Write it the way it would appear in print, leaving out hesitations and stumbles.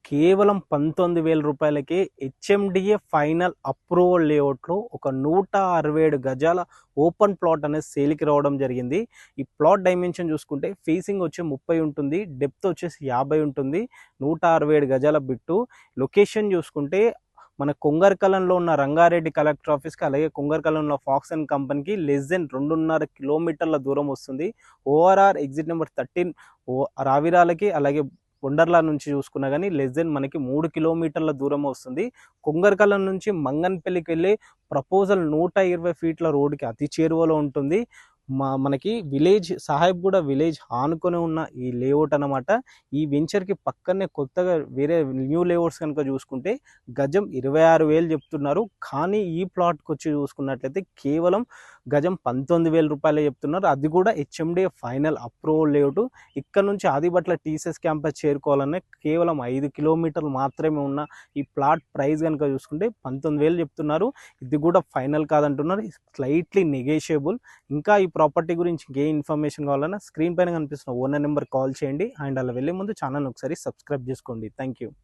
కేవలం 19,000 రూపాయలకే HMDA final approval లేఅవుట్లో ఒక 167 గజాల ఓపెన్ ప్లాట్ అనేది సేల్కి రావడం జరిగింది. ఈ ప్లాట్ డైమెన్షన్ చూసుకుంటే ఫేసింగ్ వచ్చి 30 ఉంటుంది, డెప్త్ వచ్చేసి 50 ఉంటుంది. 167 గజాల బిట్టు. లొకేషన్ చూసుకుంటే మన కొంగర్కలంలో ఉన్న రంగారెడ్డి కలెక్టర్ ఆఫీస్కి, అలాగే కొంగర్కలంలో ఫాక్స్ అండ్ కంపెనీకి లెస్ దెన్ 2.5 కిలోమీటర్ల దూరం వస్తుంది. ఓఆర్ఆర్ ఎగ్జిట్ నెంబర్ 13 రావిరాలకి, అలాగే వండర్లా నుంచి చూసుకున్నా కానీ లెస్ దెన్ మనకి 3 కిలోమీటర్ల దూరం వస్తుంది. కొంగర్కలం నుంచి మంగన్పల్లికి వెళ్ళే ప్రపోజల్ 120 ఫీట్ల రోడ్డుకి అతి చేరువలో ఉంటుంది. మనకి విలేజ్ సాహెబ్గూడ విలేజ్ ఆనుకొని ఉన్న ఈ లేఅవుట్ అనమాట. ఈ వెంచర్కి పక్కనే కొత్తగా వేరే న్యూ లేఅవుట్స్ కనుక చూసుకుంటే గజం 26,000 చెప్తున్నారు. కానీ ఈ ప్లాట్కి వచ్చి చూసుకున్నట్లయితే కేవలం గజం 19,000 రూపాయలే చెప్తున్నారు. అది కూడా హెచ్ఎండిఏ ఫైనల్ అప్రూవల్ లేఅవుట్. ఇక్కడ నుంచి ఆదిబట్ల టీసీఎస్ క్యాంపస్ చేరుకోవాలనే కేవలం 5 కిలోమీటర్లు మాత్రమే ఉన్న ఈ ప్లాట్ ప్రైస్ కనుక చూసుకుంటే 19,000 చెప్తున్నారు. ఇది కూడా ఫైనల్ కాదంటున్నారు, స్లైట్లీ నెగోషియబుల్. ఇంకా ఈ ప్రాపర్టీ గురించి ఏ ఇన్ఫర్మేషన్ కావాలన్నా స్క్రీన్ పైన కనిపిస్తున్న ఓనర్ నెంబర్ కాల్ చేయండి. అండ్ అలా వెళ్ళే ముందు ఛానల్ ఒకసారి సబ్స్క్రైబ్ చేసుకోండి. Thank you.